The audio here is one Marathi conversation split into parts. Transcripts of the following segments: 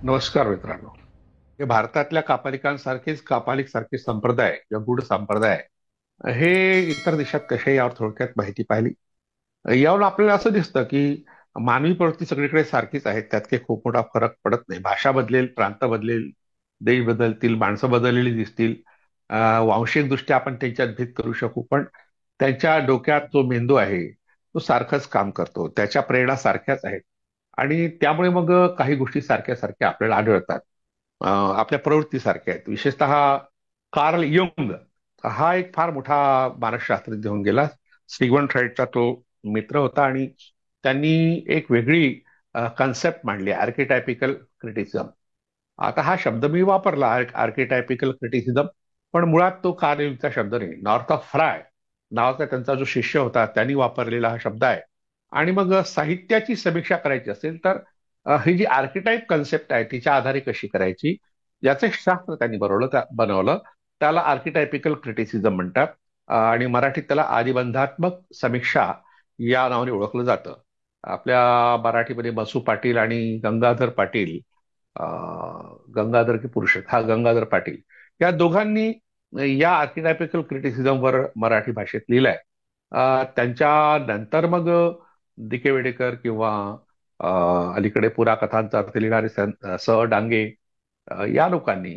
नमस्कार मित्रांनो. हे भारतातल्या कापालिकांसारखेच कापालिक सारखे संप्रदाय किंवा गूढ संप्रदाय हे इतर देशात कसे यावर थोडक्यात माहिती पाहिली. यावरून आपल्याला असं दिसतं की मानवी प्रवृत्ती सगळीकडे सारखीच आहे, त्यात काही खूप मोठा फरक पडत नाही. भाषा बदलेल, प्रांत बदलेल, देश बदलतील, माणसं बदललेली दिसतील. वांशिकदृष्ट्या आपण त्यांच्यात भेद करू शकू, पण त्यांच्या डोक्यात जो मेंदू आहे तो सारखंच काम करतो, त्याच्या प्रेरणा सारख्याच आहेत. आणि त्यामुळे मग काही गोष्टी सारख्या सारख्या आपल्याला आढळतात. आपल्या प्रवृत्तीसारख्या आहेत. विशेषतः कार्ल युंग हा एक फार मोठा मानसशास्त्रज्ञ होऊन गेला. सिग्मंड फ्राईडचा तो मित्र होता आणि त्यांनी एक वेगळी कन्सेप्ट मांडली, आर्किटायपिकल क्रिटिसिझम. आता हा शब्द मी वापरला, आर्किटायपिकल क्रिटिसिझम, पण मुळात तो कार्ल युंगचा शब्द नाही. नॉर्थ ऑफ फ्राय नावाचा त्यांचा जो शिष्य होता त्यांनी वापरलेला हा शब्द आहे. आणि मग साहित्याची समीक्षा करायची असेल तर ही जी आर्किटाईप कन्सेप्ट आहे तिच्या आधारे कशी करायची याचं एक शास्त्र त्यांनी बनवलं. त्याला आर्किटायपिकल क्रिटिसिझम म्हणतात. आणि मराठीत त्याला आदिबंधात्मक समीक्षा या नावाने ओळखलं जातं. आपल्या मराठीमध्ये बसू पाटील आणि गंगाधर पाटील, गंगाधर की पुरुषोत्तम, हा गंगाधर पाटील, या दोघांनी या आर्किटायपिकल क्रिटिसिझमवर मराठी भाषेत लिहिलंय. त्यांच्या नंतर मग दिके वेडेकर किंवा अलीकडे पुराकथांचा अर्थ लिहिणारे स डांगे, या लोकांनी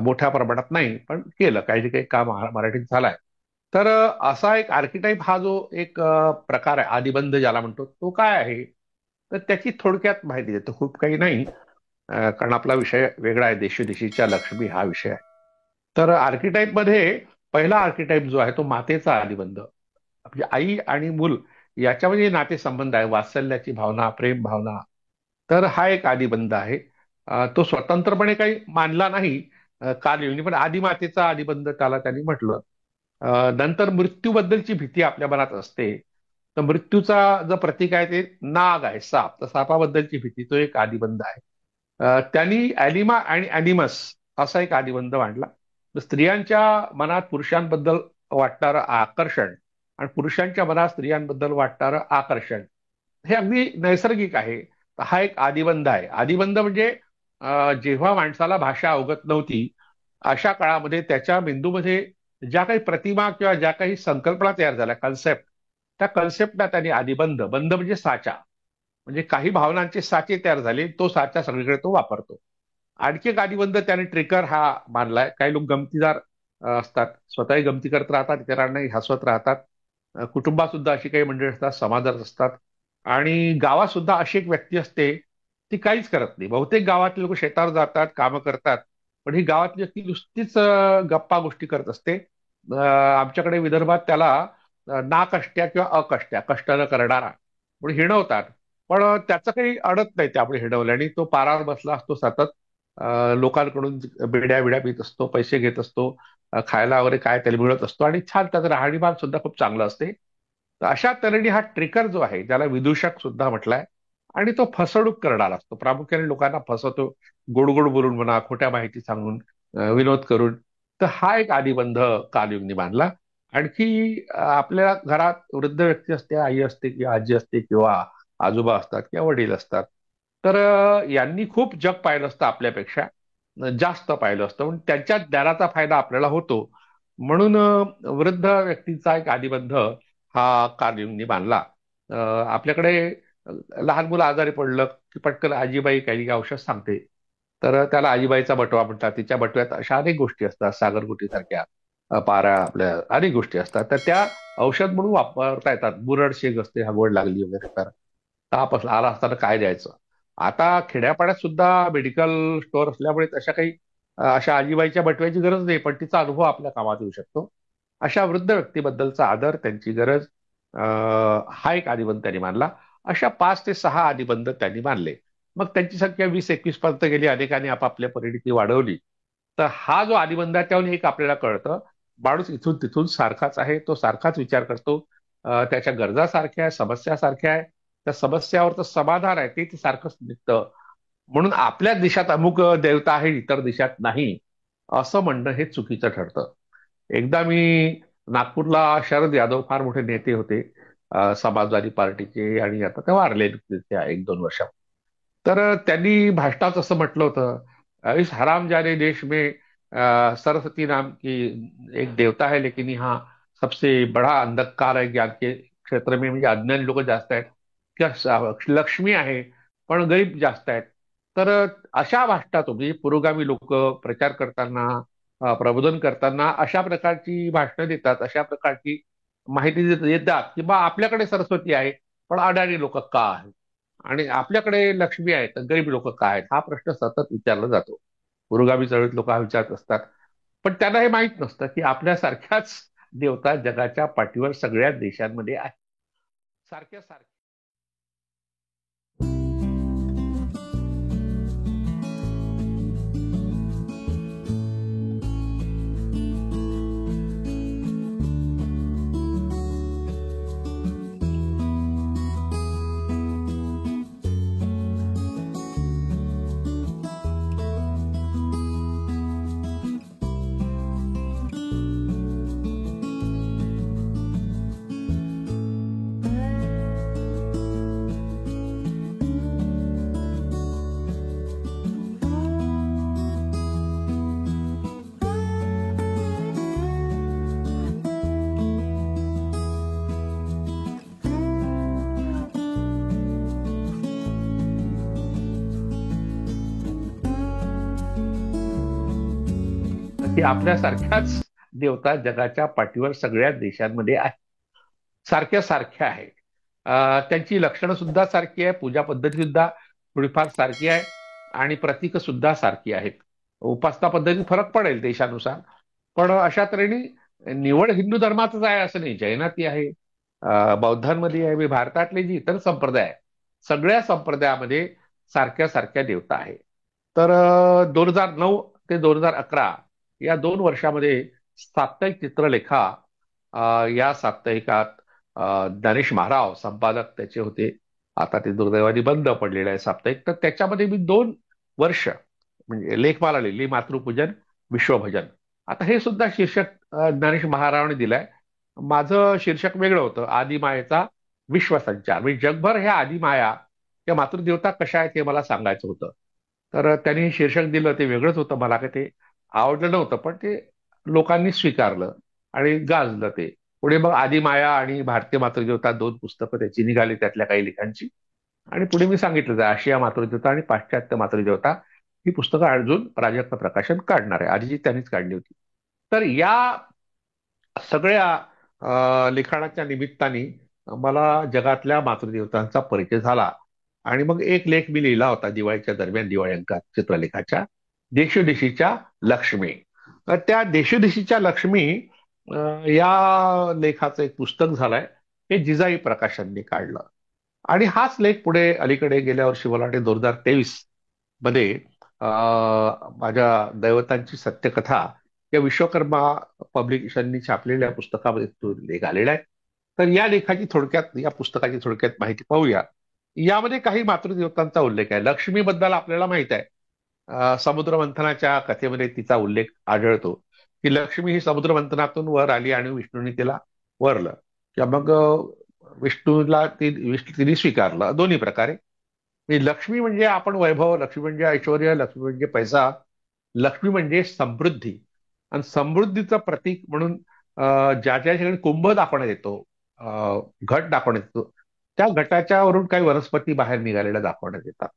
मोठ्या प्रमाणात नाही पण केलं, काही काही काम मराठीत झालाय. तर असा एक आर्किटाईप हा जो एक प्रकार आहे, आदिबंध ज्याला म्हणतो, तो काय आहे तर त्याची थोडक्यात माहिती देतो, खूप काही नाही. कारण आपला विषय वेगळा आहे, देशोदेशीच्या लक्ष्मी हा विषय आहे. तर आर्किटाईप मध्ये पहिला आर्किटाईप जो आहे तो मातेचा आदिबंध. म्हणजे आई आणि मूल याच्यामध्ये जे नातेसंबंध आहे, वात्सल्याची भावना, प्रेम भावना, तर हा एक आदिबंध आहे. तो स्वतंत्रपणे काही मानला नाही कार्ल युंगनी, पण आदिमातेचा आदिबंध त्याला त्यांनी म्हटलं. नंतर मृत्यूबद्दलची भीती आपल्या मनात असते, तर मृत्यूचा जो प्रतीक आहे ते नाग आहे, साप, तर सापाबद्दलची भीती तो एक आदिबंध आहे. त्यांनी ॲनिमा आणि ॲनिमस असा एक आदिबंध मांडला. तर स्त्रियांच्या मनात पुरुषांबद्दल वाटणारं आकर्षण आणि पुरुषांच्या मनात स्त्रियांबद्दल वाटणारं आकर्षण हे अगदी नैसर्गिक आहे. तर हा एक आदिबंध आहे. आदिबंध म्हणजे जेव्हा माणसाला भाषा अवगत नव्हती अशा काळामध्ये त्याच्या मेंदूमध्ये ज्या काही प्रतिमा किंवा ज्या काही संकल्पना तयार झाल्या, कन्सेप्ट, त्या कन्सेप्टला त्यांनी आदिबंध, बंध म्हणजे साचा, म्हणजे काही भावनांचे साचे तयार झाले, तो साचा सगळीकडे तो वापरतो. आणखी एक आदिबंध त्याने ट्रिकर हा मानलाय. काही लोक गमतीदार असतात, स्वतःही गमती करत राहतात, इतरांनाही हसवत राहतात. कुटुंबात सुद्धा अशी काही मंडळी असतात, समाजात असतात. आणि गावात सुद्धा अशी एक व्यक्ती असते, ती काहीच करत नाही. बहुतेक गावातले लोक शेतावर जातात, कामं करतात, पण ही गावातली व्यक्ती नुसतीच गप्पा गोष्टी करत असते. आमच्याकडे विदर्भात त्याला नाकष्ट्या किंवा अकष्ट्या, कष्ट न करणारा म्हणून हिणवतात. पण त्याचं काही अडत नाही त्यामुळे हिणवल्याने. तो पारावर बसला असतो सतत, लोकांकडून बिड्या बिड्या पित असतो, पैसे घेत असतो, खायला वगैरे काय त्याला मिळत असतो, आणि छान त्याचं राहणीमान सुद्धा खूप चांगलं असते. तर अशा तऱ्हेने हा ट्रिकर जो आहे त्याला विदूषक सुद्धा म्हटलाय. आणि तो फसवणूक करणारा असतो, प्रामुख्याने लोकांना फसवतो, गोड गोड बोलून म्हणा, खोट्या माहिती सांगून, विनोद करून. तर हा एक आदिबंध कालयुगनी बांधला. आणखी आपल्या घरात वृद्ध व्यक्ती असते, आई असते किंवा आजी असते किंवा आजोबा असतात किंवा वडील असतात. तर यांनी खूप जग पाहिलं असतं, आपल्यापेक्षा जास्त पाहिलं असतं, पण त्यांच्या ज्ञानाचा फायदा आपल्याला होतो. म्हणून वृद्ध व्यक्तीचा एक आदिबंध हा कार्ल बांधला. आपल्याकडे लहान मुलं आजारी पडलं की पटकन आजीबाई काही औषध सांगते, तर त्याला आजीबाईचा बटवा म्हणतात. तिच्या बटव्यात अशा अनेक गोष्टी असतात, सागरगोटी सारख्या, पारा, आपल्या अनेक गोष्टी असतात, तर त्या औषध म्हणून वापरता येतात. बुरड शेग असते, हा गोड लागली वगैरे, तर ताप आला असताना काय द्यायचं. आता खेड्यापाड्यात सुद्धा मेडिकल स्टोअर असल्यामुळे तशा काही अशा आजीबाईच्या बटव्याची गरज नाही, पण तिचा अनुभव आपल्या कामात येऊ शकतो. अशा वृद्ध व्यक्तीबद्दलचा आदर, त्यांची गरज, हा एक आदिबंध त्यांनी मानला. अशा 5 ते 6 आदिबंध त्यांनी मानले. मग त्यांची संख्या 20-21 पर्यंत गेली, अनेकांनी आपापल्या परिणिती वाढवली. तर हा जो आदिबंध आहे त्याहून एक आपल्याला कळतं, माणूस इथून तिथून सारखाच आहे, तो सारखाच विचार करतो. त्याच्या गरजा सारख्या आहे, समस्या सारख्या आहे, त्या समस्यावर तर समाधान आहे ते सारखंच निघतं. म्हणून आपल्या देशात अमुक देवता आहे, इतर देशात नाही, असं म्हणणं हे चुकीचं ठरतं. एकदा मी नागपूरला, शरद यादव फार मोठे नेते होते समाजवादी पार्टीचे, आणि आता ते वारले नुकतेच त्या 1-2 वर्षात. तर त्यांनी भाषणात असं म्हटलं होतं, इस हराम जाने देश में सरस्वती नाम की एक देवता है, लेकिन यहाँ सबसे बड़ा अंधकार है ज्ञान के क्षेत्र में, म्हणजे अज्ञानी लोक जास्त आहेत किंवा लक्ष्मी आहे पण गरीब जास्त आहेत. तर अशा भाषणातून म्हणजे पुरोगामी लोक प्रचार करताना, प्रबोधन करताना अशा प्रकारची भाषणं देतात, अशा प्रकारची माहिती देतात की बा आपल्याकडे सरस्वती आहे पण अडाणी लोक का आहेत, आणि आपल्याकडे लक्ष्मी आहे तर गरीब लोक काय आहेत, हा प्रश्न सतत विचारला जातो. पुरोगामी चळवळीत लोक हा विचारत असतात. पण त्यांना हे माहित नसतं की आपल्यासारख्याच देवता जगाच्या पाठीवर सगळ्या देशांमध्ये आहे, सारख्या सारख्या. की आपल्यासारख्याच देवता जगाच्या पाठीवर सगळ्या देशांमध्ये आहे, सारख्या सारख्या आहे. त्यांची लक्षणं सुद्धा सारखी आहे, पूजा पद्धती सुद्धा थोडीफार सारखी आहे आणि प्रतीक सुद्धा सारखी आहेत. उपासना पद्धतीत फरक पडेल देशानुसार, पण अशा तऱ्हेने निवड हिंदू धर्मातच आहे असं नाही, जैनातही आहे, बौद्धांमध्ये आहे, भारतातले जे इतर संप्रदाय आहे सगळ्या संप्रदायामध्ये सारख्या सारख्या देवता आहे. तर 2009 ते 2011 या 2 वर्षामध्ये साप्ताहिक चित्रलेखा या साप्ताहिकात ज्ञानेश महाराव संपादक त्याचे होते. आता ते दुर्दैवाने बंद पडलेलं आहे साप्ताहिक. तर त्याच्यामध्ये मी 2 वर्ष म्हणजे लेखमाला लिहिली, मातृपूजन, विश्वभजन. आता हे सुद्धा शीर्षक ज्ञानेश महारावांनी दिलंय. माझं शीर्षक वेगळं होतं, आदिमायेचा विश्वसंचार, म्हणजे जगभर ह्या आदिमाया या मातृदेवता कशा आहेत हे मला सांगायचं होतं. तर त्यांनी हे शीर्षक दिलं, ते वेगळंच होतं, मला काय ते आवडलं नव्हतं, पण ते लोकांनी स्वीकारलं आणि गाजलं ते. पुढे मग आदिमाया आणि भारतीय मातृदेवता 2 पुस्तकं त्याची निघाली, त्यातल्या काही लेखांची. आणि पुढे मी सांगितलं जाय आशिया मातृदेवता आणि पाश्चात्य मातृदेवता ही पुस्तकं अजून प्राजक्त प्रकाशन काढणार आहे, आधी त्यांनीच काढली होती. तर या सगळ्या लिखाणाच्या निमित्ताने मला जगातल्या मातृदेवतांचा परिचय झाला. आणि मग एक लेख मी लिहिला होता दिवाळीच्या दरम्यान, दिवाळी अंकात चित्रलेखाच्या, देशोदेशीच्या लक्ष्मी. तर त्या देशोदेशीच्या लक्ष्मी या लेखाचं एक पुस्तक झालंय, हे जिजाई प्रकाशनने काढलं. आणि हाच लेख पुढे अलीकडे गेल्या वर्षी मला वाटते 2023 मध्ये माझ्या दैवतांची सत्यकथा या विश्वकर्मा पब्लिकेशननी छापलेल्या पुस्तकामध्ये तो लेख आलेला आहे. तर या लेखाची थोडक्यात, या पुस्तकाची थोडक्यात माहिती पाहूया. यामध्ये काही मातृदेवतांचा उल्लेख आहे. लक्ष्मीबद्दल आपल्याला माहित आहे, समुद्र मंथनाच्या कथेमध्ये तिचा उल्लेख आढळतो की लक्ष्मी ही समुद्र मंथनातून वर आली आणि विष्णूंनी तिला वरलं, किंवा मग विष्णूला तिने स्वीकारलं, दोन्ही प्रकारे. म्हणजे लक्ष्मी म्हणजे आपण वैभव, लक्ष्मी म्हणजे ऐश्वर, लक्ष्मी म्हणजे पैसा, लक्ष्मी म्हणजे समृद्धी. आणि समृद्धीचं प्रतीक म्हणून ज्या ज्या ठिकाणी कुंभ दाखवण्यात येतो, घट दाखवण्यात येतो, त्या घटाच्यावरून काही वनस्पती बाहेर निघालेल्या दाखवण्यात येतात.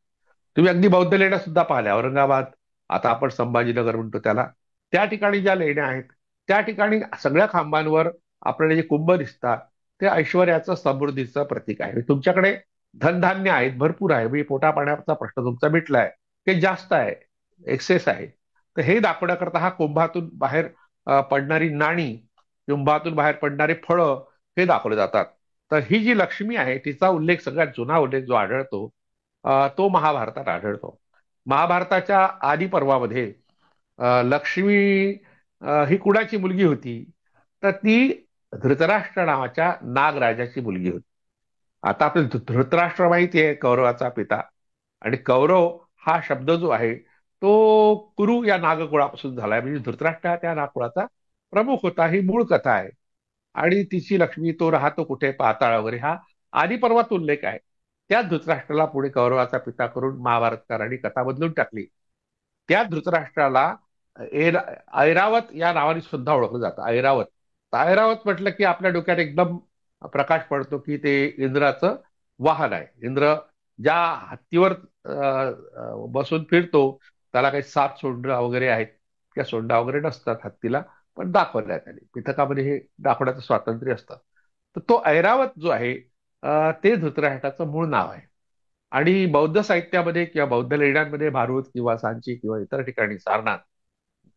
तुम्ही अगदी बौद्ध लेण्या सुद्धा पाहिल्या, औरंगाबाद, आता आपण संभाजीनगर म्हणतो त्याला, त्या ठिकाणी ज्या लेण्या आहेत त्या ठिकाणी सगळ्या खांबांवर आपल्याला जे कुंभ दिसतात ते ऐश्वर्याचं, समृद्धीचं प्रतीक आहे. म्हणजे तुमच्याकडे धनधान्य आहेत, भरपूर आहे, म्हणजे पोटा पाण्याचा प्रश्न तुमचा मिटलाय, ते जास्त आहे, एक्सेस आहे. तर हे दाखवण्याकरता हा कुंभातून बाहेर पडणारी नाणी, कुंभातून बाहेर पडणारी फळं हे दाखवले जातात. तर ही जी लक्ष्मी आहे तिचा उल्लेख, सगळ्यात जुना उल्लेख जो आढळतो तो महाभारतात आढळतो. महाभारताच्या आदी पर्वामध्ये लक्ष्मी ही कुणाची मुलगी होती, तर ती धृतराष्ट्र नावाच्या नागराजाची मुलगी होती. आता आपल्याला धृतराष्ट्र माहिती आहे, कौरवाचा पिता. आणि कौरव हा शब्द जो आहे तो कुरु या नागकुळापासून झालाय, म्हणजे धृतराष्ट्र हा त्या नागकुळाचा प्रमुख होता, ही मूळ कथा आहे. आणि तिची लक्ष्मी, तो राहतो कुठे, पाताळ वगैरे, हा आदी पर्वात उल्लेख आहे. त्या धृतराष्ट्राला पुढे कौरवाचा पिता करून महाभारतकारांनी कथा बदलून टाकली. त्या धृतराष्ट्राला ऐरावत या नावाने सुद्धा ओळखलं जातं. ऐरावत. ऐरावत म्हटलं की आपल्या डोक्यात एकदम प्रकाश पडतो की ते इंद्राचं वाहन आहे. इंद्र ज्या हत्तीवर बसून फिरतो त्याला काही सात सोंडा वगैरे आहेत, त्या सोंडा वगैरे नसतात हत्तीला, पण दाखवण्यात आले. पिथकामध्ये हे दाखवण्याचं स्वातंत्र्य असतं. तर तो ऐरावत जो आहे ते धृतराष्ट्राचं मूळ नाव आहे. आणि बौद्ध साहित्यामध्ये किंवा बौद्ध लेण्यांमध्ये भारूड किंवा सांची किंवा इतर ठिकाणी सारनाथ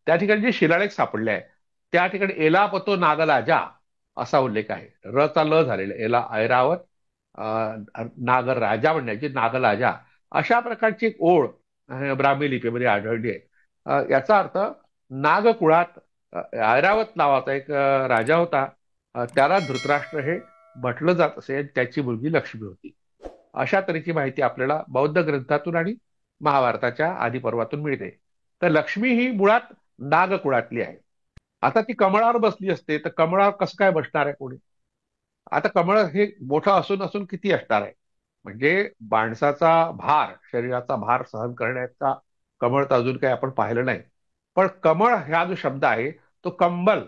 त्या ठिकाणी जे शिलालेख सापडले आहे त्या ठिकाणी एलापतो नागलाजा असा उल्लेख आहे. रचा ल झालेला एला ऐरावत नागर राजा म्हणण्याची नागलाजा अशा प्रकारची एक ओळ ब्राह्मी लिपीमध्ये आढळली आहे. याचा अर्थ नागकुळात ऐरावत नावाचा एक राजा होता. त्याला धृतराष्ट्र हे म्हटलं जात असे. त्याची मुलगी लक्ष्मी होती. अशा तऱ्हेची माहिती आपल्याला बौद्ध ग्रंथातून आणि महाभारताच्या आदिपर्वातून मिळते. तर लक्ष्मी ही मुळात नागकुळातली आहे. आता ती कमळावर बसली असते तर कमळावर कसं काय बसणार आहे कोणी? आता कमळ हे मोठं असून असून किती असणार आहे? म्हणजे माणसाचा भार, शरीराचा भार सहन करण्याचा कमळ तर अजून काही आपण पाहिलं नाही. पण कमळ हा जो शब्द आहे तो कंबल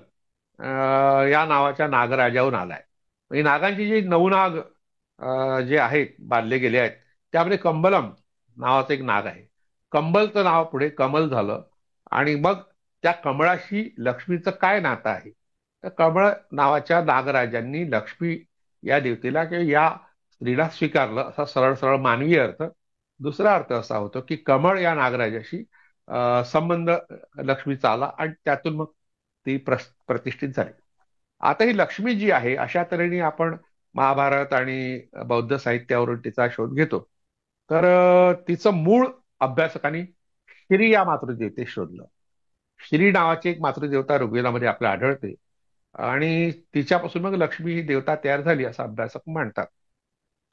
या नावाच्या नागराजाहून आलाय. म्हणजे नागांची जी नवनाग जे आहेत बांधले गेले आहेत त्यामध्ये कंबलम नावाचं एक नाग आहे. कंबलचं नाव पुढे कमल झालं. आणि मग त्या कमळाशी लक्ष्मीचं काय नातं आहे? तर कमळ नावाच्या नागराजांनी लक्ष्मी या देवतेला किंवा या स्त्रीला स्वीकारलं असा सरळ सरळ मानवी अर्थ. दुसरा अर्थ असा होतो की कमळ या नागराजाशी संबंध लक्ष्मीचा आला आणि त्यातून मग ती प्रतिष्ठित झाली. आता ही लक्ष्मी जी आहे अशा तऱ्हेने आपण महाभारत आणि बौद्ध साहित्यावरून तिचा शोध घेतो. तर तिचं मूळ अभ्यासकांनी श्री या मातृदेवतेस शोधलं. श्री नावाची एक मातृदेवता ऋग्वेदामध्ये आपल्याला आढळते आणि तिच्यापासून मग लक्ष्मी ही देवता तयार झाली असं अभ्यासक मानतात.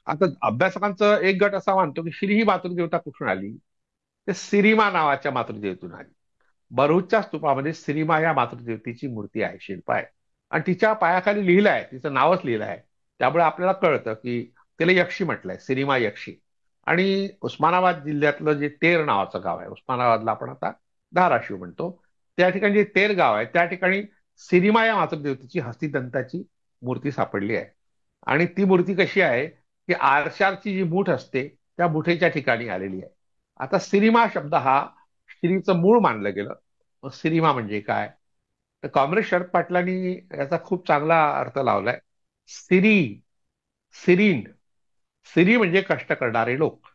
आता अभ्यासकांचं एक गट असा मानतो की श्री ही मातृदेवता कुठून आली? ते सिरिमा नावाच्या मातृदेवतेतून आली. भरूचच्या स्तूपामध्ये सिरिमा या मातृदेवतेची मूर्ती आहे, शिल्प आहे. आणि तिच्या पायाखाली लिहिलं आहे, तिचं नावच लिहिलं आहे. त्यामुळे आपल्याला कळतं की तिला यक्षी म्हटलंय, सिरिमा यक्षी. आणि उस्मानाबाद जिल्ह्यातलं जे तेर नावाचं गाव आहे, उस्मानाबादला आपण आता धाराशिव म्हणतो, त्या ठिकाणी जे तेर गाव आहे त्या ठिकाणी सिरिमा या मातृदेवतेची हस्तिदंताची मूर्ती सापडली आहे. आणि ती मूर्ती कशी आहे की आरशाची जी मूठ असते त्या मुठेच्या ठिकाणी आलेली आहे. आता सिरिमा शब्द हा श्रीचं मूळ मानलं गेलं. मग सिरिमा म्हणजे काय? तर कॉम्रेड शरद पाटलांनी याचा खूप चांगला अर्थ लावलाय. सिरी, सिरीन. सिरी म्हणजे कष्ट करणारे लोक.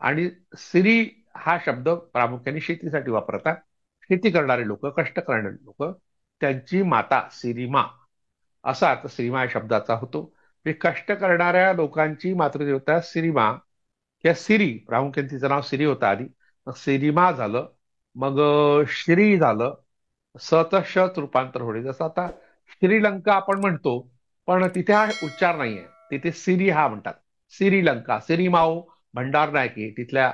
आणि सिरी हा शब्द प्रामुख्याने शेतीसाठी वापरतात. शेती करणारे लोक, कष्ट करणारे लोक, त्यांची माता सिरिमा असा अर्थ सिरिमा या शब्दाचा होतो. म्हणजे कष्ट करणाऱ्या लोकांची मातृदेवता सिरिमा किंवा सिरी, प्रामुख्याने तिचं नाव सिरी होतं आधी, मग सिरिमा झालं, मग श्री झालं, सत शत रूपांतर होणे. जसं आता श्रीलंका आपण म्हणतो पण तिथे हा उच्चार नाहीये, तिथे सिरी हा म्हणतात. श्रीलंका, सिरिमाओ भंडार नायके तिथल्या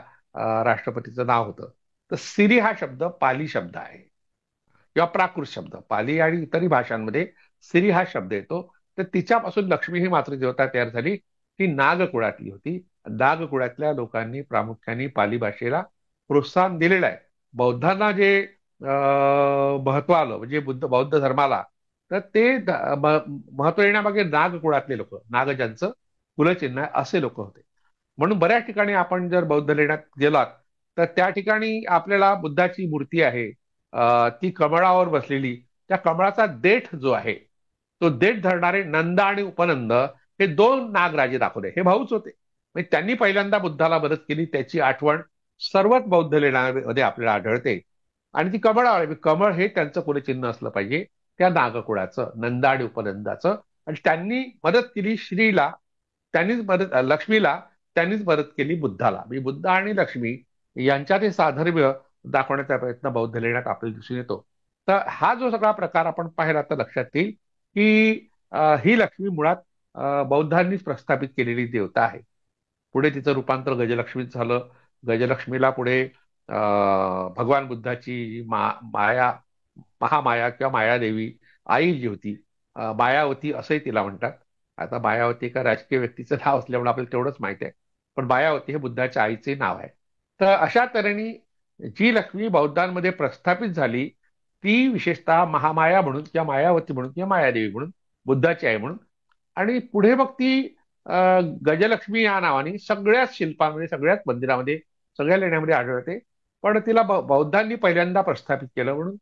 राष्ट्रपतीचं नाव होतं. तर सिरी हा शब्द पाली शब्द आहे किंवा प्राकृत शब्द. पाली आणि इतरही भाषांमध्ये सिरी हा शब्द येतो. तर तिच्यापासून लक्ष्मी ही मातृदेवता तयार झाली. ती नागकुळातली होती. नागकुळातल्या लोकांनी प्रामुख्याने पाली भाषेला प्रोत्साहन दिलेलं आहे. बौद्धांना जे महत्व आलं म्हणजे बौद्ध धर्माला, तर ते महत्व येण्यामागे नागकुळातले लोक, नाग ज्यांचं कुलचिन्ह आहे असे लोक होते. म्हणून बऱ्याच ठिकाणी आपण जर बौद्ध लेण्यात गेलात तर त्या ठिकाणी आपल्याला बुद्धाची मूर्ती आहे, ती कमळावर बसलेली. त्या कमळाचा देठ जो आहे तो देठ धरणारे नंद आणि उपनंद हे दोन नागराजे दाखवले. हे भाऊच होते. म्हणजे त्यांनी पहिल्यांदा बुद्धाला मदत केली त्याची आठवण सर्वच बौद्ध लेण्यांमध्ये आपल्याला आढळते. आणि ती कमळावर, कमळ हे त्यांचं कुलचिन्ह असलं पाहिजे त्या नागकुळाचं, नंद आणि उपनंदाचं. आणि त्यांनी मदत केली श्रीला, त्यांनीच मदत लक्ष्मीला, त्यांनीच मदत केली बुद्धाला. म्हणजे बुद्ध आणि लक्ष्मी यांच्यात हे साधर्म्य दाखवण्याचा प्रयत्न बौद्ध लेण्यात आपल्याला दिसून येतो. तर हा जो सगळा प्रकार आपण पाहिला तर लक्षात येईल की ही लक्ष्मी मुळात बौद्धांनीच प्रस्थापित केलेली देवता आहे. पुढे तिचं रूपांतर गजलक्ष्मीत झालं. गजलक्ष्मीला पुढे भगवान बुद्धाची माया, महामाया किंवा मायादेवी आई जी होती, मायावती असंही तिला म्हणतात. आता मायावती एका राजकीय व्यक्तीचं नाव असल्यामुळे आपल्याला तेवढंच माहिती आहे. पण मायावती हे बुद्धाच्या आईचे नाव आहे. तर अशा तऱ्हेने जी लक्ष्मी बौद्धांमध्ये प्रस्थापित झाली ती विशेषतः महामाया म्हणून किंवा मायावती म्हणून किंवा मायादेवी म्हणून, बुद्धाची आई म्हणून. आणि पुढे मग ती गजलक्ष्मी या नावाने सगळ्याच शिल्पांमध्ये, सगळ्याच मंदिरामध्ये, सगळ्या लेण्यामध्ये आढळते. पण तिला बौद्धांनी पहिल्यांदा प्रस्थापित केलं म्हणून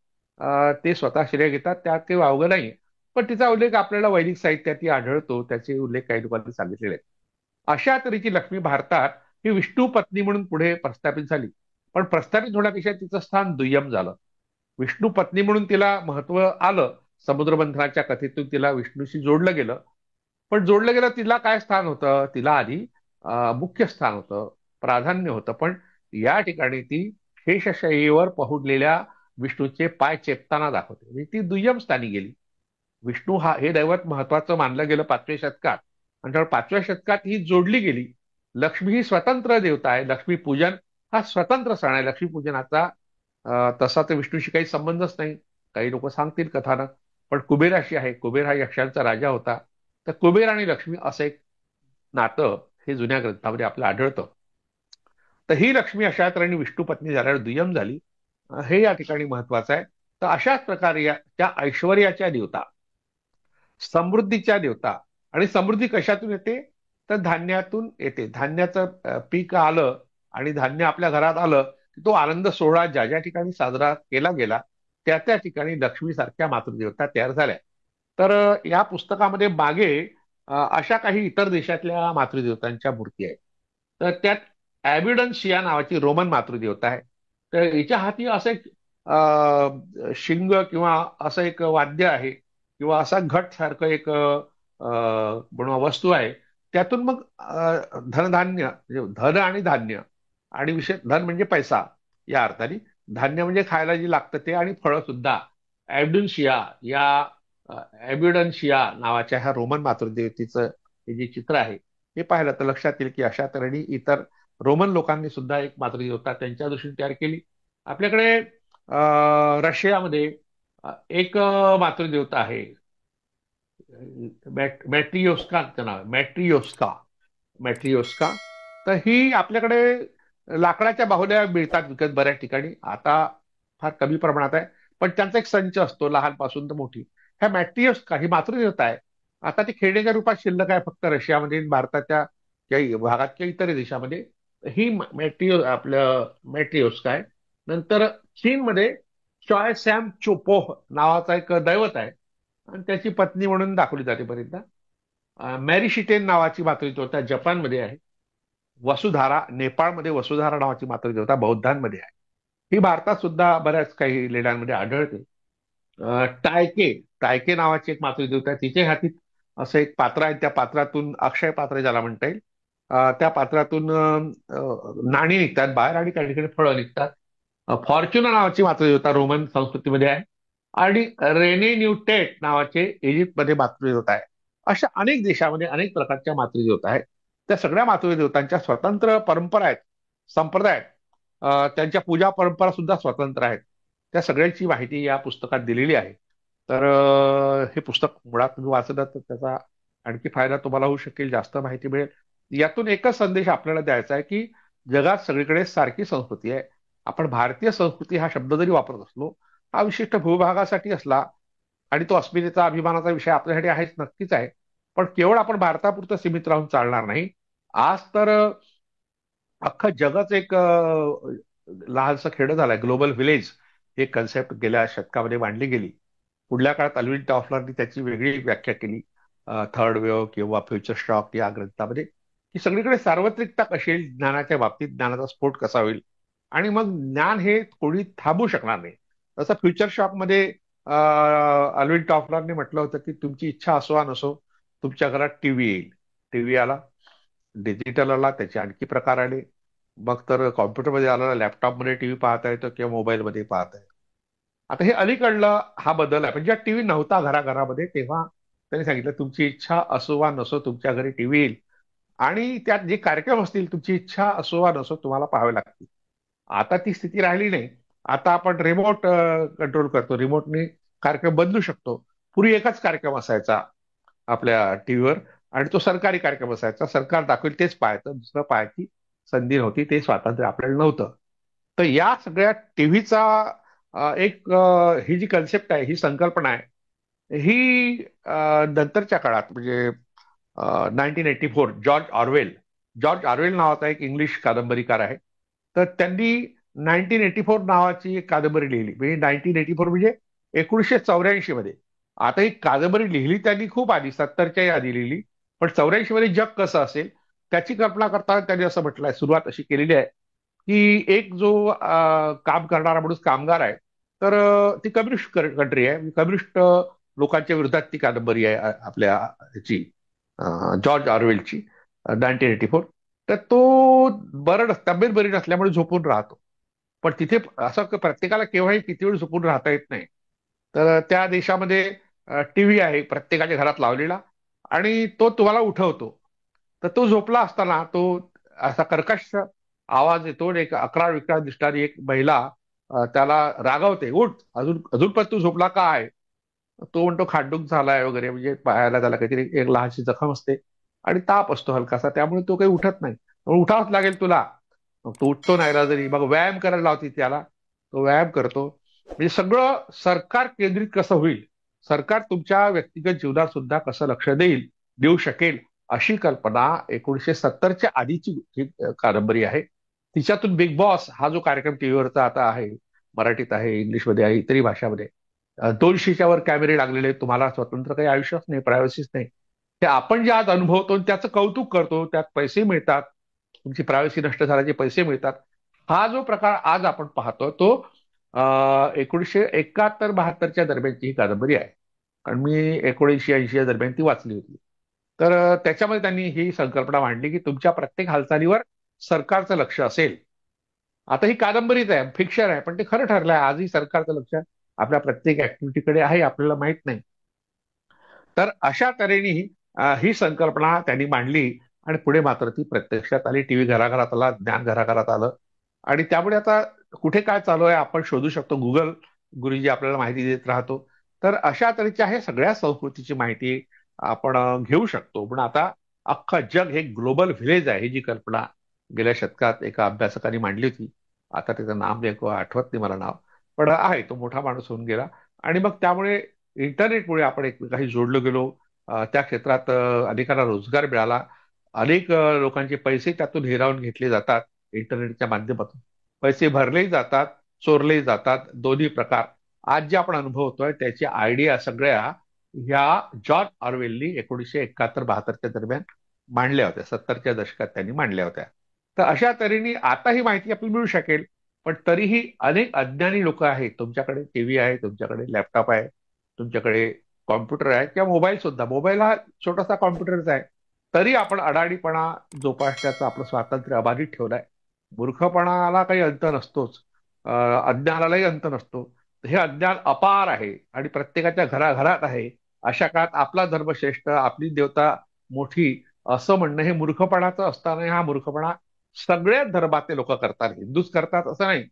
ते स्वतः श्रेय घेतात, त्यात ते वावगं नाही. पण तिचा उल्लेख आपल्याला वैदिक साहित्यातही आढळतो, त्याचे उल्लेख काही लोकांनी सांगितलेले आहेत. अशा तऱ्हेची लक्ष्मी भारतात ही विष्णू पत्नी म्हणून पुढे प्रस्थापित झाली. पण प्रस्थापित होण्यापेक्षा तिचं स्थान दुय्यम झालं. विष्णू पत्नी म्हणून तिला महत्व आलं, समुद्रबंधनाच्या कथेतून तिला विष्णूशी जोडलं गेलं. पण जोडलं गेलं तिला काय स्थान होतं, तिला आधी मुख्य स्थान होतं, प्राधान्य होतं. पण या ठिकाणी ती शेषशय्येवर पहुडलेल्या विष्णूचे पाय चेपताना दाखवते, म्हणजे ती दुय्यम स्थानी गेली. विष्णू हे दैवत महत्वाचं मानलं गेलं 5व्या शतकात, आणि त्यामुळे 5व्या शतकात ही जोडली गेली. लक्ष्मी ही स्वतंत्र देवता आहे. लक्ष्मी पूजन हा स्वतंत्र सण आहे. लक्ष्मीपूजनाचा तसा तर विष्णूशी काही संबंधच नाही. काही लोक सांगतील कथानक, पण कुबेराशी आहे. कुबेर हा यक्षांचा राजा होता. तर कुबेर आणि लक्ष्मी असं एक नातं हे जुन्या ग्रंथामध्ये आपल्याला आढळतं. तर ही लक्ष्मी अशा तऱ्हेने विष्णू पत्नी झाल्यावर दुय्यम झाली, हे या ठिकाणी महत्वाचं आहे. तर अशाच प्रकारे त्या ऐश्वर्याच्या देवता, समृद्धीच्या देवता. आणि समृद्धी कशातून येते, तर धान्यातून येते. धान्याचं पीक आलं आणि धान्य आपल्या घरात आलं की तो आनंद सोहळा ज्या ज्या ठिकाणी साजरा केला गेला त्या त्या ठिकाणी लक्ष्मीसारख्या मातृदेवता तयार झाल्या. तर या पुस्तकामध्ये मागे अशा काही इतर देशातल्या मातृदेवतांच्या मूर्ती आहेत. तर त्यात ॲबिडन्शिया नावाची रोमन मातृदेवता आहे. तर हिच्या हाती असं एक शिंग किंवा असं एक वाद्य आहे, किंवा असा घट सारखं एक वस्तू आहे. त्यातून मग धनधान्य, म्हणजे धन आणि धान्य, आणि विशेष धन म्हणजे पैसा या अर्थाने, धान्य म्हणजे खायला जे लागतं ते, आणि फळं सुद्धा. ॲब्डुन्शिया या ॲब्युडन्शिया नावाच्या ह्या रोमन मातृदेवतेचं हे जे चित्र आहे हे पाहिलं तर लक्षात येईल की अशा तऱ्हेने इतर रोमन लोकांनी सुद्धा एक मातृदेवता त्यांच्या दृष्टीने तयार केली. आपल्याकडे रशियामध्ये एक मातृदेवता आहे, मॅट्रियोस्काचं नाव आहे, मॅट्रियोस्का. तर ही आपल्याकडे लाकडाच्या बाहुल्या मिळतात विकत बऱ्याच ठिकाणी, आता फार कमी प्रमाणात आहे. पण त्यांचा एक संच असतो लहानपासून तर मोठी. ह्या मॅट्रियोस्का ही मातृदेवता आहे. आता ती खेळण्याच्या रूपात शिल्लक आहे फक्त रशियामध्ये, भारताच्या काही भागात किंवा इतर देशामध्ये. ही आपलं मॅट्रियोस्का आहे. नंतर चीनमध्ये चॉय सॅम चोपोह नावाचा एक दैवत आहे, आणि त्याची पत्नी म्हणून दाखवली जाते बरेचदा. मॅरी शिटेन नावाची मातृदेवता जपानमध्ये आहे. वसुधारा, नेपाळमध्ये वसुधारा नावाची मातृदेवता बौद्धांमध्ये आहे. ही भारतात सुद्धा बऱ्याच काही लेण्यांमध्ये आढळते. टायके टायके नावाची एक मातृदेवता आहे. तिच्या हाती असं एक पात्र आहे. त्या पात्रातून, अक्षय पात्र ज्याला म्हणता येईल, त्या पात्रातून नाणी निघतात बाहेर आणि काही ठिकाणी फळं निघतात. फॉर्च्युना नावाची मातृदेवता रोमन संस्कृतीमध्ये आहे. आणि रेने न्यूटेट नावाचे इजिप्तमध्ये मातृदेवता आहे. अशा अनेक देशामध्ये अनेक प्रकारच्या मातृदेवता आहेत. त्या सगळ्या मातृदेवतांच्या स्वतंत्र परंपरा आहेत, संप्रदाय आहेत. त्यांच्या पूजा परंपरा सुद्धा स्वतंत्र आहेत. त्या सगळ्यांची माहिती या पुस्तकात दिलेली आहे. तर हे पुस्तक मुळात तुम्ही वाचलं तर त्याचा आणखी फायदा तुम्हाला होऊ शकेल, जास्त माहिती मिळेल. यातून एकच संदेश आपल्याला द्यायचा आहे की जगात सगळीकडे सारखी संस्कृती आहे. आपण भारतीय संस्कृती हा शब्द जरी वापरत असलो, हा विशिष्ट भूभागासाठी असला, आणि तो अस्मितेचा, अभिमानाचा विषय आपल्यासाठी आहेच, नक्कीच आहे. पण केवळ आपण भारतापुरतं सीमित राहून चालणार नाही. आज तर अख्खं जगच एक लहानसं खेडं झालंय. ग्लोबल विलेज हे कन्सेप्ट गेल्या शतकामध्ये मांडली गेली. पुढल्या काळात अल्विन टॉफलरनी त्याची वेगळी व्याख्या केली थर्ड वेव्ह किंवा फ्युचर शॉक या ग्रंथामध्ये, की सगळीकडे सार्वत्रिकता कशी येईल ज्ञानाच्या बाबतीत, ज्ञानाचा स्फोट कसा होईल, आणि मग ज्ञान हे कोणी थांबू शकणार नाही. तसं फ्युचर शॉकमध्ये अल्विन टॉफलरने म्हटलं होतं की तुमची इच्छा असो वा नसो, तुमच्या घरात टीव्ही येईल. टीव्ही आला, डिजिटल आला, त्याचे आणखी प्रकार आले. मग तर कॉम्प्युटरमध्ये आला, लॅपटॉपमध्ये टीव्ही पाहता येतो किंवा मोबाईलमध्ये पाहता येतो. आता हे अलीकडला हा बदल आहे. पण जेव्हा टीव्ही नव्हता घराघरामध्ये तेव्हा त्यांनी सांगितलं तुमची इच्छा असो वा नसो तुमच्या घरी टीव्ही येईल, आणि त्यात जे कार्यक्रम असतील तुमची इच्छा असो वा नसो तुम्हाला पाहावे लागतील. आता ती स्थिती राहिली नाही. आता आपण रिमोट कंट्रोल करतो, रिमोटने कार्यक्रम बदलू शकतो. पूर्वी एकच कार्यक्रम असायचा आपल्या टीव्हीवर, आणि तो सरकारी कार्यक्रम असायचा. सरकार दाखवेल तेच पाहायचं, दुसरं पाहायची संधी नव्हती, ते स्वातंत्र्य आपल्याला नव्हतं. तर या सगळ्या टीव्हीचा ही जी कन्सेप्ट आहे, ही संकल्पना आहे, ही नंतरच्या काळात म्हणजे 1984 जॉर्ज ऑरवेल नावाचा एक इंग्लिश कादंबरीकार आहे. तर त्यांनी 1984 नावाची एक कादंबरी लिहिली. म्हणजे 1984 म्हणजे 1984 मध्ये. आता ही कादंबरी लिहिली त्यांनी खूप आधी, 70च्या आधी लिहिली. पण 84 मध्ये जग कसं असेल त्याची कल्पना करताना त्यांनी असं म्हटलंय, सुरुवात अशी केलेली आहे की एक जो काम करणारा माणूस कामगार आहे, तर ती कम्युनिस्ट कंट्री आहे, कम्युनिस्ट लोकांच्या विरोधात ती कादंबरी आहे आपल्या ह्याची, जॉर्ज ऑरवेलची, 1984. तर तो तब्येत बरी नसल्यामुळे झोपून राहतो. पण तिथे असं प्रत्येकाला केव्हाही किती वेळ झोपून राहता येत नाही. तर त्या देशामध्ये टीव्ही आहे प्रत्येकाच्या घरात लावलेला, आणि तो तुम्हाला उठवतो. तर तो झोपला असताना तो असा कर्कश आवाज येतो आणि एक अकरा विकरा दिसणारी एक महिला त्याला रागवते, उठ, अजून अजून पण तू झोपला का आहे. तो म्हणतो खांडूक झालाय वगैरे, म्हणजे पायाला त्याला काहीतरी एक लहानशी जखम असते आणि ताप असतो हलकासा, त्यामुळे तो काही उठत नाही. उठावंच लागेल तुला. मग तो उठतो नाही जरी, मग व्यायाम करायला लावते त्याला, तो व्यायाम करतो. म्हणजे सगळं सरकार केंद्रित कसं होईल, सरकार तुमच्या व्यक्तिगत जीवनात सुद्धा कसं लक्ष देऊ शकेल, अशी कल्पना 1970च्या आधीची ही कादंबरी आहे. तिच्यातून बिग बॉस हा जो कार्यक्रम टीव्हीवरचा आता आहे, मराठीत आहे, इंग्लिशमध्ये आहे, इतरही भाषामध्ये, 200च्या वर कॅमेरे लागलेले, तुम्हाला स्वतंत्र काही आयुष्यच नाही, प्रायव्हसीच नाही. ते आपण जे आज अनुभवतो त्याचं कौतुक करतो, त्यात पैसे मिळतात, तुमची प्रायव्हसी नष्ट झाल्याचे पैसे मिळतात. हा जो प्रकार आज आपण पाहतो तो 1971-72च्या दरम्यानची ही कादंबरी आहे. कारण मी 1980 दरम्यान ती वाचली होती. तर त्याच्यामध्ये त्यांनी ही संकल्पना मांडली की तुमच्या प्रत्येक हालचालीवर सरकारचं लक्ष असेल. आता ही कादंबरीच आहे, फिक्शन आहे, पण ते खरं ठरलं आहे. आजही सरकारचं लक्ष आपल्या प्रत्येक ऍक्टिव्हिटीकडे आहे, आपल्याला माहित नाही. तर अशा तऱ्हेने ही संकल्पना त्यांनी मांडली आणि पुढे मात्र ती प्रत्यक्षात आली. टीव्ही घराघरात आला, ज्ञान घराघरात आलं, आणि त्यामुळे आता कुठे काय चालू आहे आपण शोधू शकतो. गुरुजी आपल्याला माहिती देत राहतो. तर अशा तऱ्हेच्या हे सगळ्या संस्कृतीची माहिती आपण घेऊ शकतो. पण आता अख्खं जग हे ग्लोबल व्हिलेज आहे, ही जी कल्पना गेल्या शतकात एका अभ्यासकाने मांडली होती. आता त्याचं नाम आठवत नाही मला नाव, पण आहे, तो मोठा माणूस होऊन गेला. आणि मग त्यामुळे इंटरनेटमुळे आपण एकमेकांशी जोडलो गेलो. त्या क्षेत्रात अनेकांना रोजगार मिळाला. अनेक लोकांचे पैसे त्यातून हिरावून घेतले जातात. इंटरनेटच्या माध्यमातून पैसे भरलेही जातात, चोरलेही जातात, दोन्ही प्रकार. आज जे आपण अनुभवतोय त्याची आयडिया सगळ्या ह्या जॉर्ज ऑरवेलनी 1971-72च्या दरम्यान मांडल्या होत्या. 70च्या दशकात त्यांनी मांडल्या होत्या. तर अशा तऱ्हेने आता ही माहिती आपल्याला मिळू शकेल. पण तरीही अनेक अज्ञानी लोक आहेत. तुमच्याकडे टीव्ही आहे, तुमच्याकडे लॅपटॉप आहे, तुमच्याकडे कॉम्प्युटर आहे, किंवा मोबाईल सुद्धा. मोबाईल हा छोटासा कॉम्प्युटरच आहे, तरी आपण अडाणीपणा जोपासण्याचं आपलं स्वातंत्र्य अबाधित ठेवलंय. मूर्खपणाला काही अंत नसतोच, अज्ञानालाही अंत नसतो. हे अज्ञान अपार आहे आणि प्रत्येकाच्या घराघरात आहे. अशा काळात आपला धर्म श्रेष्ठ, आपली देवता मोठी, असं म्हणणं हे मूर्खपणाचं असताना, हा मूर्खपणा सगळ्याच धर्मातले लोक करतात. हिंदूच करतात असं नाही.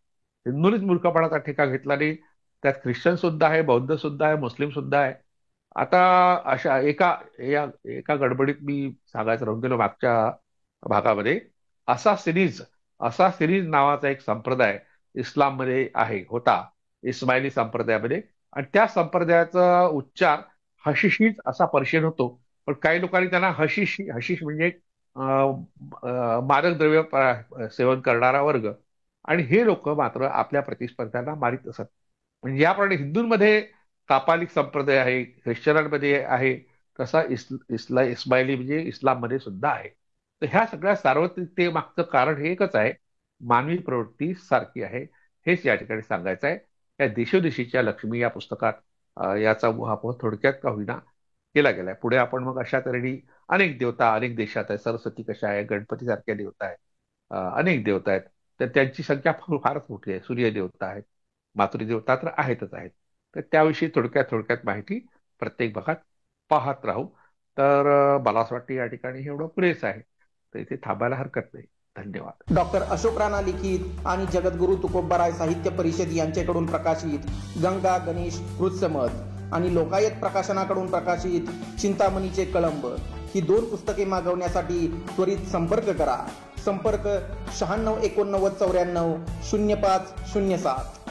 हिंदूंनीच मूर्खपणाचा ठेका घेतला नाही, त्यात ख्रिश्चन सुद्धा आहे, बौद्ध सुद्धा आहे, मुस्लिम सुद्धा आहे. आता अशा एका गडबडीत मी सांगायचं राहून गेलो मागच्या भागामध्ये. असा सिरीज नावाचा एक संप्रदाय इस्लाममध्ये होता, इस्माइली संप्रदायामध्ये. आणि त्या संप्रदायाचा उच्चार हशिशीच असा पर्शियन होतो. पण काही लोकांनी त्यांना हशिश म्हणजे मादक द्रव्य सेवन करणारा वर्ग, आणि हे लोक मात्र आपल्या प्रतिस्पर्ध्यांना मारित असत. म्हणजे याप्रमाणे हिंदूंमध्ये कापालिक संप्रदाय आहे, ख्रिश्चनांमध्ये आहे, तसा इस्माइली म्हणजे इस्लाममध्ये सुद्धा आहे. तर ह्या सगळ्या सार्वत्रिकते मागचं कारण हे एकच आहे, मानवी प्रवृत्ती सारखी आहे. हेच या ठिकाणी सांगायचं आहे. या दिशोदिशीच्या लक्ष्मी या पुस्तकात याचा उहापोह थोडक्यात का होईना केला गेलाय. पुढे आपण मग अशा तऱ्हेने अनेक देवता अनेक देशात आहे. सरस्वती कशा आहे, गणपती सारख्या देवता आहेत, अनेक देवता आहेत. तर त्यांची संख्या फारच मोठी आहे. सूर्य देवता आहेत, मातृदेवता तर आहेतच आहेत. तर त्याविषयी थोडक्यात माहिती प्रत्येक भागात पाहत राहू. तर मला असं वाटतं या ठिकाणी एवढं पुरेसं आहे, तर इथे थांबायला हरकत नाही. धन्यवाद. डॉक्टर अशोक राणा लिखित आणि जगद्गुरु तुकोबाराय साहित्य परिषद यांच्याकडून प्रकाशित गंगा गणेश कृत्समत आणि लोकायत प्रकाशनाकडून प्रकाशित चिंतामणीचे कळंब ही 2 पुस्तके मागवण्यासाठी त्वरित संपर्क करा. संपर्क 96 89 94 0507.